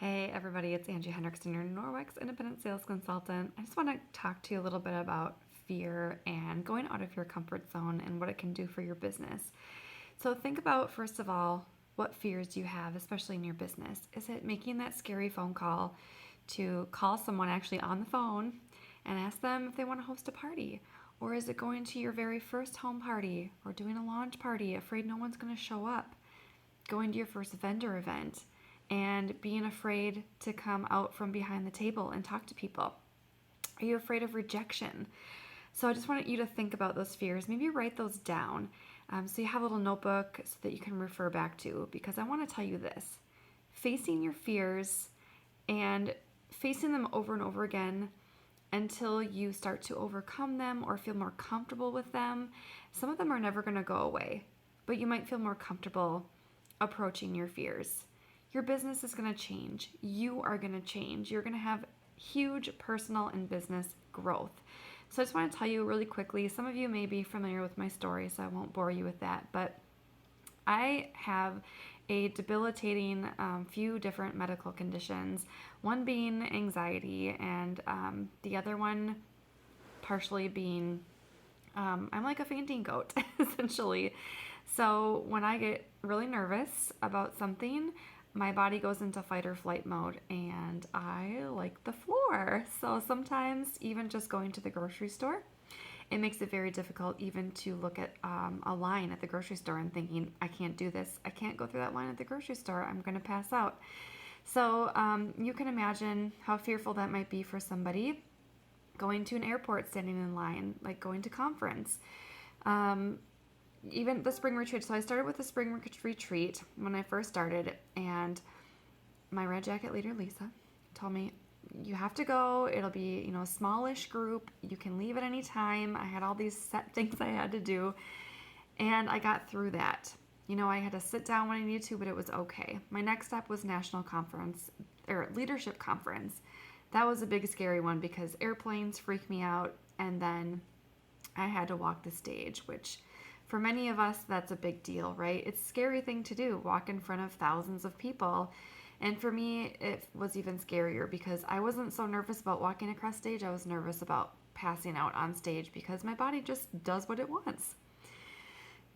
Hey everybody, it's Angie Hendrickson, your Norwex independent sales consultant. I just want to talk to you a little bit about fear and going out of your comfort zone and what it can do for your business. So think about, first of all, what fears do you have, especially in your business? Is it making that scary phone call to call someone actually on the phone and ask them if they want to host a party? Or is it going to your very first home party or doing a launch party, afraid no one's going to show up? Going to your first vendor event and being afraid to come out from behind the table and talk to people? Are you afraid of rejection? So I just wanted you to think about those fears. Maybe write those down so you have a little notebook so that you can refer back to, because I want to tell you this. Facing your fears and facing them over and over again until you start to overcome them or feel more comfortable with them. Some of them are never going to go away, but you might feel more comfortable approaching your fears. Your business is going to change. You are going to change. You're going to have huge personal and business growth. So I just want to tell you really quickly, some of you may be familiar with my story, so I won't bore you with that, but I have a debilitating few different medical conditions, one being anxiety and the other one partially being I'm like a fainting goat, essentially. So when I get really nervous about something, my body goes into fight or flight mode and I like the floor. So sometimes, even just going to the grocery store, it makes it very difficult even to look at a line at the grocery store and thinking, I can't do this. I can't go through that line at the grocery store. I'm going to pass out. So you can imagine how fearful that might be for somebody going to an airport, standing in line, like going to conference. Even the spring retreat. So I started with the spring retreat when I first started, and my Red Jacket leader, Lisa, told me, you have to go. It'll be, a smallish group. You can leave at any time. I had all these set things I had to do, and I got through that. I had to sit down when I needed to, but it was okay. My next step was national conference, or leadership conference. That was a big scary one because airplanes freak me out, and then I had to walk the stage, which for many of us, that's a big deal, right? It's a scary thing to do, walk in front of thousands of people. And for me, it was even scarier because I wasn't so nervous about walking across stage. I was nervous about passing out on stage because my body just does what it wants.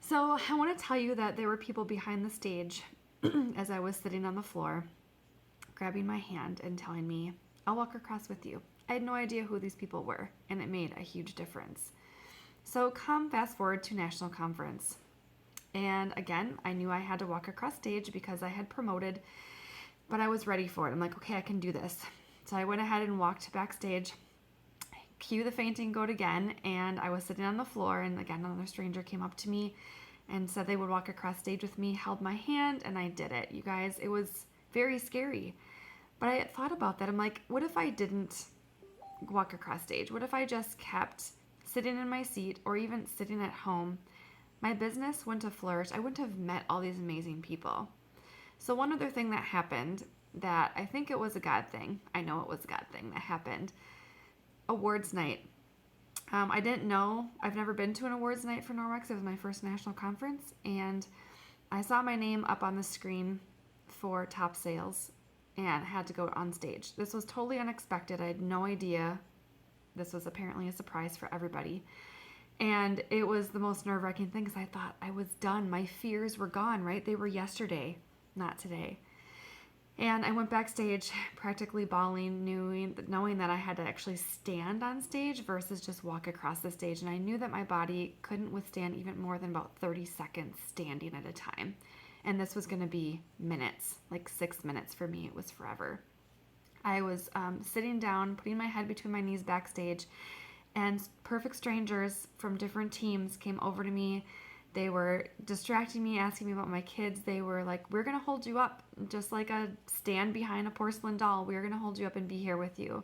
So I want to tell you that there were people behind the stage as I was sitting on the floor, grabbing my hand and telling me, I'll walk across with you. I had no idea who these people were, and it made a huge difference. So come fast forward to national conference. And again, I knew I had to walk across stage because I had promoted, but I was ready for it. I'm like, okay, I can do this. So I went ahead and walked backstage, cue the fainting goat again, and I was sitting on the floor, and again, another stranger came up to me and said they would walk across stage with me, held my hand, and I did it. You guys, it was very scary. But I thought about that. I'm like, what if I didn't walk across stage? What if I just kept sitting in my seat or even sitting at home? My business wouldn't have flourished. I wouldn't have met all these amazing people. So one other thing that happened that I think it was a God thing, I know it was a God thing that happened, awards night. I didn't know, I've never been to an awards night for Norwex. It was my first national conference, and I saw my name up on the screen for top sales and had to go on stage. This was totally unexpected. I had no idea. This was apparently a surprise for everybody. And it was the most nerve-wracking thing because I thought I was done. My fears were gone, right? They were yesterday, not today. And I went backstage practically bawling, knowing that I had to actually stand on stage versus just walk across the stage. And I knew that my body couldn't withstand even more than about 30 seconds standing at a time. And this was going to be minutes, like 6 minutes for me. It was forever. I was sitting down, putting my head between my knees backstage, and perfect strangers from different teams came over to me. They were distracting me, asking me about my kids. They were like, we're going to hold you up, just like a stand behind a porcelain doll. We're going to hold you up and be here with you.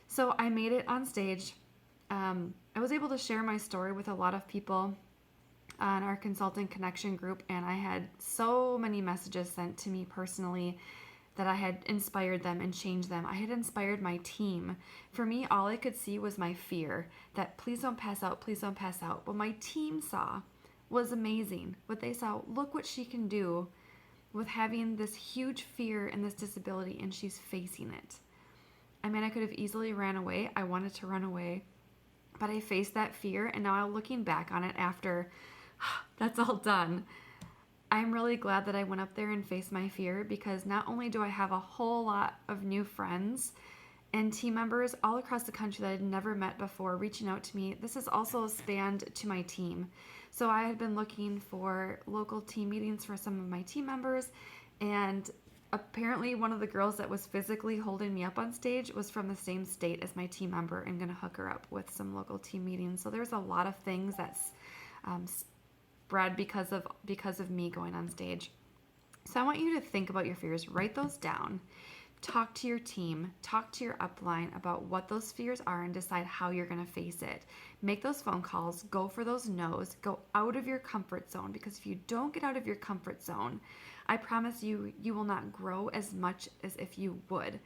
So I made it on stage. I was able to share my story with a lot of people on our consulting connection group, and I had so many messages sent to me personally that I had inspired them and changed them. I had inspired my team. For me, all I could see was my fear that please don't pass out, please don't pass out. What my team saw was amazing. What they saw, look what she can do with having this huge fear and this disability, and she's facing it. I mean, I could have easily ran away. I wanted to run away, but I faced that fear, and now I'm looking back on it after that's all done. I'm really glad that I went up there and faced my fear, because not only do I have a whole lot of new friends and team members all across the country that I'd never met before reaching out to me, this has also spanned to my team. So I had been looking for local team meetings for some of my team members, and apparently one of the girls that was physically holding me up on stage was from the same state as my team member, and gonna hook her up with some local team meetings. So there's a lot of things that's spread because of me going on stage. So I want you to think about your fears, write those down, talk to your team, talk to your upline about what those fears are, and decide how you're going to face it. Make those phone calls, go for those no's, go out of your comfort zone, because if you don't get out of your comfort zone, I promise you, you will not grow as much as if you would.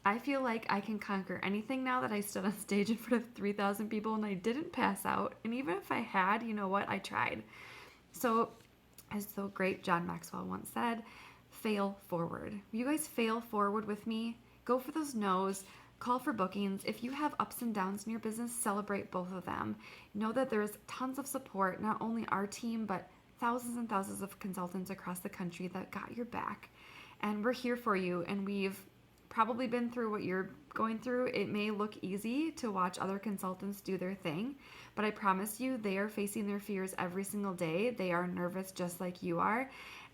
I feel like I can conquer anything now that I stood on stage in front of 3,000 people and I didn't pass out. And even if I had, you know what? I tried. So, as the great John Maxwell once said, fail forward. You guys fail forward with me. Go for those no's. Call for bookings. If you have ups and downs in your business, celebrate both of them. Know that there's tons of support, not only our team, but thousands and thousands of consultants across the country that got your back. And we're here for you, and we've probably been through what you're going through. It may look easy to watch other consultants do their thing, but I promise you, they are facing their fears every single day. They are nervous just like you are.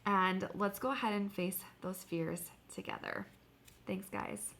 And let's go ahead and face those fears together. Thanks, guys.